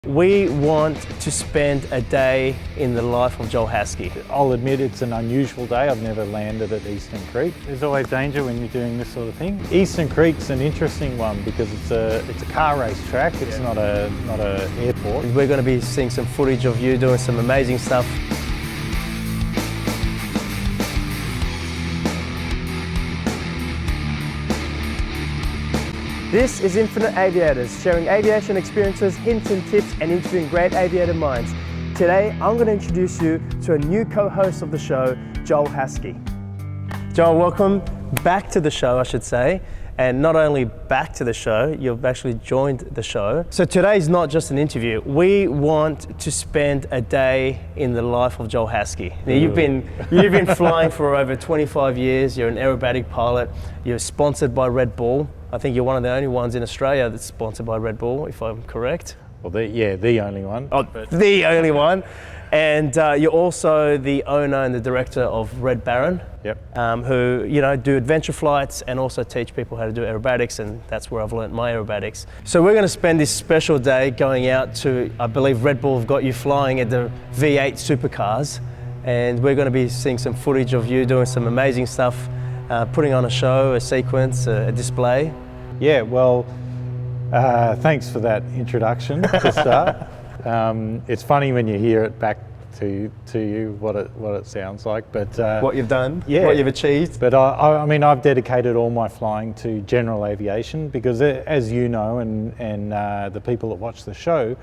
We want to spend a day in the life of Joel Haski. I'll admit it's an unusual day. I've never landed at Eastern Creek. There's always danger when you're doing this sort of thing. Eastern Creek's an interesting one because it's a car race track. It's not a airport. We're going to be seeing some footage of you doing some amazing stuff. This is Infinite Aviators, sharing aviation experiences, hints and tips, and interviewing great aviator minds. Today, I'm going to introduce you to a new co-host of the show, Joel Haski. Joel, welcome back to the show, I should say. And not only back to the show, you've actually joined the show. So today's not just an interview. We want to spend a day in the life of Joel Haski. Now, you've been flying for over 25 years. You're an aerobatic pilot. You're sponsored by Red Bull. I think you're one of the only ones in Australia that's sponsored by Red Bull, if I'm correct. Well, the only one. Oh, the only one. And you're also the owner and the director of Red Baron. Yep. Who do adventure flights and also teach people how to do aerobatics, and that's where I've learnt my aerobatics. So we're going to spend this special day going out to, I believe Red Bull have got you flying at the V8 Supercars, and we're going to be seeing some footage of you doing some amazing stuff, putting on a show, a sequence, a display. Yeah, well, thanks for that introduction to start. It's funny when you hear it back to you what it sounds like, but what you've done, yeah, what you've achieved. But I mean, I've dedicated all my flying to general aviation because, as you know, and the people that watch the show,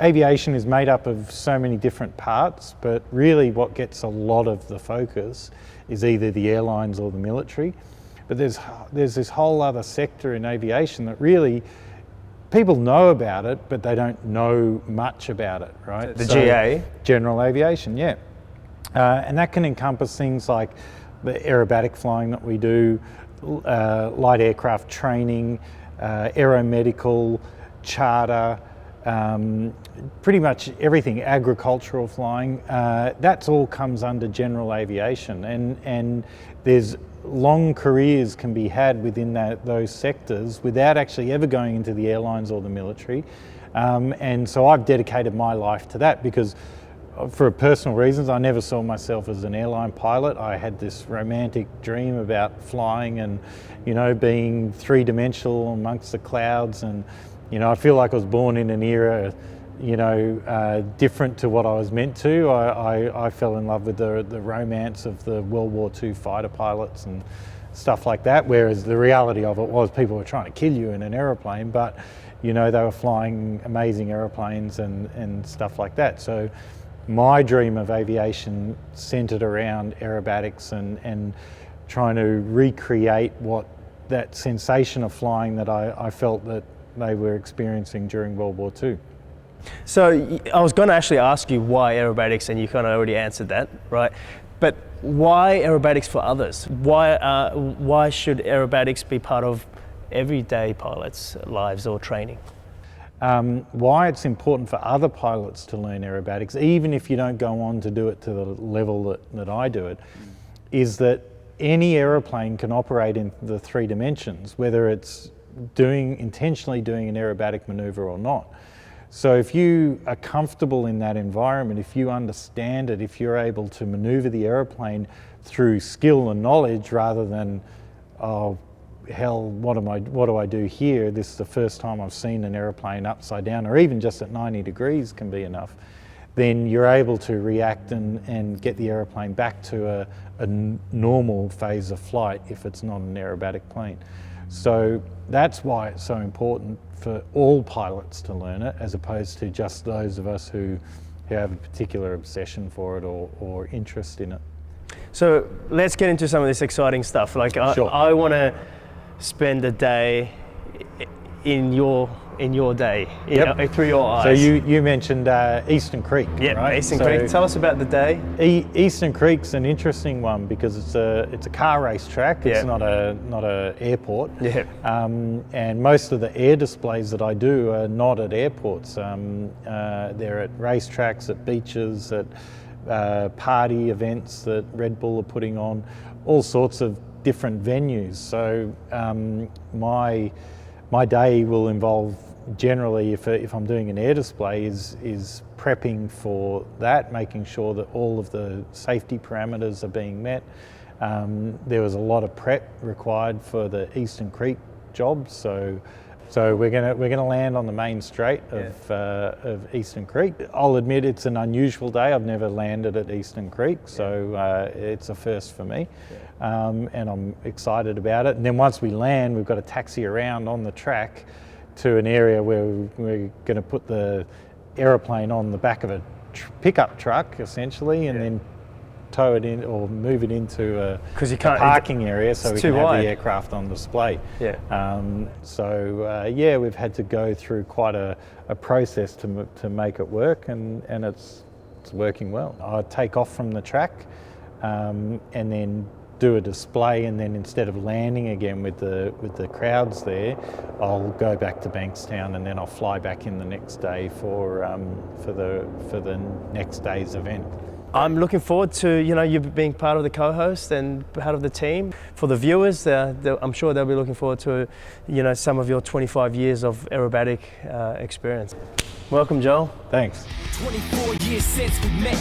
aviation is made up of so many different parts. But really, what gets a lot of the focus is either the airlines or the military. But there's this whole other sector in aviation that really people know about it, but they don't know much about it, right? The GA? General aviation, yeah. And that can encompass things like the aerobatic flying that we do, light aircraft training, aeromedical, charter, pretty much everything, agricultural flying. That's all comes under general aviation, and there's long careers can be had within those sectors without actually ever going into the airlines or the military. And so I've dedicated my life to that because for personal reasons, I never saw myself as an airline pilot. I had this romantic dream about flying and, being three-dimensional amongst the clouds. And, I feel like I was born in an era different to what I was meant to. I fell in love with the romance of the World War II fighter pilots and stuff like that, whereas the reality of it was people were trying to kill you in an aeroplane, but they were flying amazing aeroplanes and stuff like that. So my dream of aviation centered around aerobatics and trying to recreate what that sensation of flying that I felt that they were experiencing during World War II. So I was going to actually ask you why aerobatics, and you kind of already answered that, right? But why aerobatics for others? Why should aerobatics be part of everyday pilots' lives or training? Why it's important for other pilots to learn aerobatics, even if you don't go on to do it to the level that I do it, is that any aeroplane can operate in the three dimensions, whether it's intentionally doing an aerobatic maneuver or not. So if you are comfortable in that environment, if you understand it, if you're able to maneuver the aeroplane through skill and knowledge rather than, oh hell, what do I do here? This is the first time I've seen an aeroplane upside down, or even just at 90 degrees can be enough, then you're able to react and get the aeroplane back to a normal phase of flight if it's not an aerobatic plane. So that's why it's so important for all pilots to learn it, as opposed to just those of us who have a particular obsession for it or interest in it. So let's get into some of this exciting stuff. Like Sure. I want to spend a day in your day, Yep. through your eyes. So you mentioned Eastern Creek, yeah, right? Eastern Creek. Tell us about the day. Eastern Creek's an interesting one because it's a car race track. It's not a airport. Yeah. And most of the air displays that I do are not at airports. They're at racetracks, at beaches, at party events that Red Bull are putting on, all sorts of different venues. So my day will involve generally, if I'm doing an air display, is prepping for that, making sure that all of the safety parameters are being met. There was a lot of prep required for the Eastern Creek job, so we're gonna land on the main straight of Eastern Creek. I'll admit it's an unusual day. I've never landed at Eastern Creek, so it's a first for me, and I'm excited about it. And then once we land, we've got to taxi around on the track to an area where we're going to put the aeroplane on the back of a pickup truck, essentially, and then tow it in or move it into a parking area so we can have the aircraft on display. We've had to go through quite a process to make it work, and it's working well. I take off from the track and then do a display, and then instead of landing again with the crowds there, I'll go back to Bankstown, and then I'll fly back in the next day for the next day's event. I'm looking forward to you being part of the co-host and part of the team. For the viewers, I'm sure they'll be looking forward to some of your 25 years of aerobatic experience. Welcome, Joel. Thanks. 24 years since we met.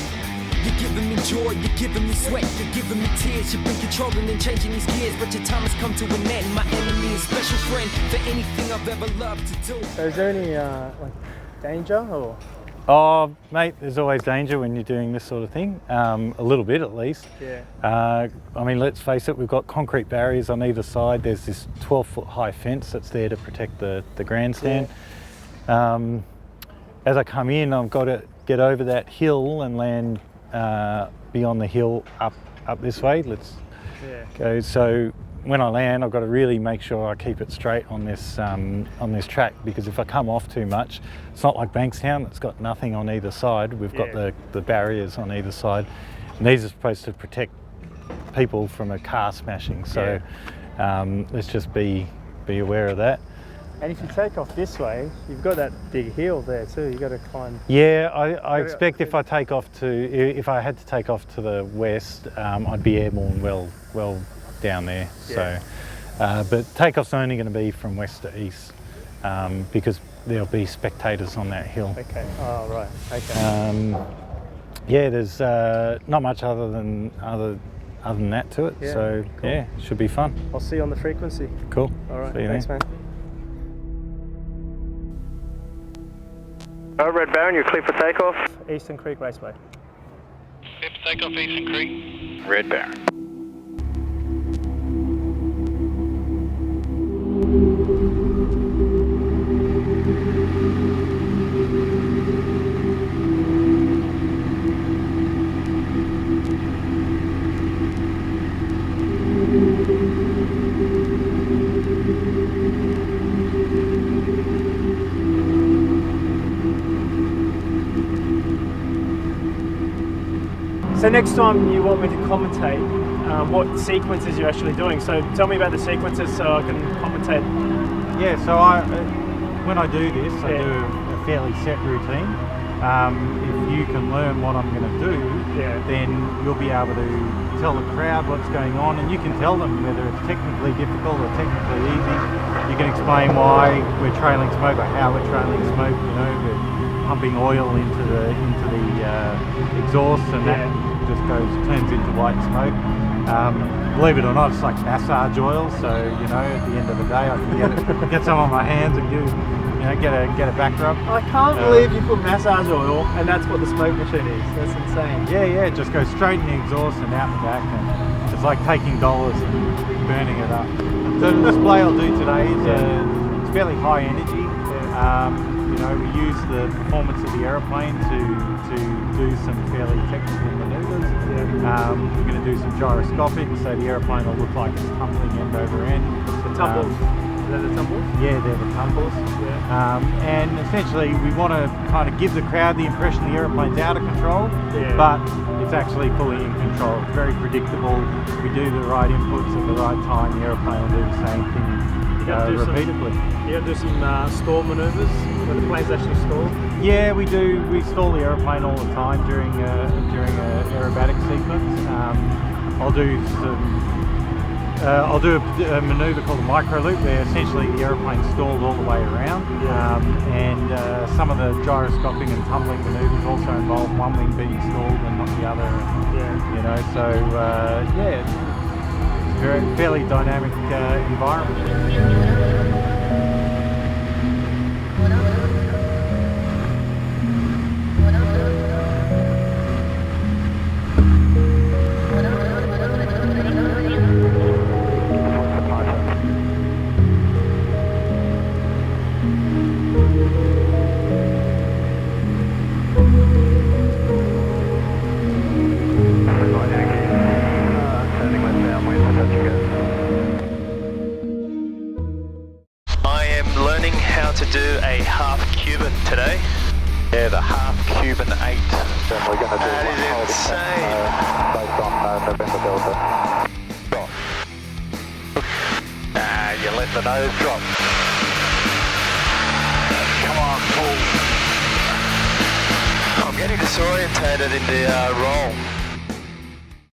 You're giving me joy, you're giving me sweat, you're giving me tears. You've been controlling and changing these gears, but your time has come to an end. My enemy is special friend for anything I've ever loved to do. So is there any danger or? Oh, mate, there's always danger when you're doing this sort of thing, a little bit at least. I mean, let's face it, we've got concrete barriers on either side. There's this 12-foot high fence that's there to protect the grandstand. As I come in, I've got to get over that hill and land beyond the hill up this way. Let's go. So when I land, I've got to really make sure I keep it straight on this track, because if I come off too much, it's not like Bankstown, it's got nothing on either side. We've got the barriers on either side, and these are supposed to protect people from a car smashing. So let's just be aware of that. And if you take off this way, you've got that big hill there too. You've got to climb. Yeah, I expect if I had to take off to the west, I'd be airborne well down there. So, but takeoff's only going to be from west to east, because there'll be spectators on that hill. Okay. Oh right. Okay. There's not much other than that to it. So cool. Yeah, it should be fun. I'll see you on the frequency. Cool. All right. See you Thanks, then. man. Red Baron, you're clear for takeoff. Eastern Creek Raceway. Clear for takeoff, Eastern Creek. Red Baron. So next time you want me to commentate, what sequences you're actually doing. So tell me about the sequences so I can commentate. Yeah, so when I do this, I do a fairly set routine. If you can learn what I'm going to do, then you'll be able to tell the crowd what's going on, and you can tell them whether it's technically difficult or technically easy. You can explain why we're trailing smoke or how we're trailing smoke. We're pumping oil into the exhaust, and that just turns into white smoke. Believe it or not, it's like massage oil. So at the end of the day, I can get some on my hands and get a back rub. I can't believe you put massage oil and that's what the smoke machine is. That's insane. Yeah, it just goes straight in the exhaust and out the back, and it's like taking dollars and burning it up. So the display I'll do today is it's fairly high energy. We use the performance of the aeroplane to do some fairly technical manoeuvres. We're going to do some gyroscopic, so the aeroplane will look like it's tumbling end over end. The tumbles. They're the tumbles? Yeah, they're the tumbles. And essentially we want to kind of give the crowd the impression the aeroplane's out of control, but it's actually fully in control. It's very predictable. We do the right inputs at the right time, the aeroplane will do the same thing repeatedly. You do some stall manoeuvres when the plane's actually stalled? Yeah, we do. We stall the aeroplane all the time during an aerobatic sequence. I'll do some I'll do a manoeuvre called a micro loop, where essentially the aeroplane's stalled all the way around, and some of the gyroscoping and tumbling manoeuvres also involve one wing being stalled and not the other. You know, so yeah, it's a fairly dynamic environment. To do a half Cuban today. Yeah, the half Cuban 8. Then we're going to do that is insane. Based on November Delta. Drop. You let the nose drop. Come on, pull. I'm getting disorientated in the roll.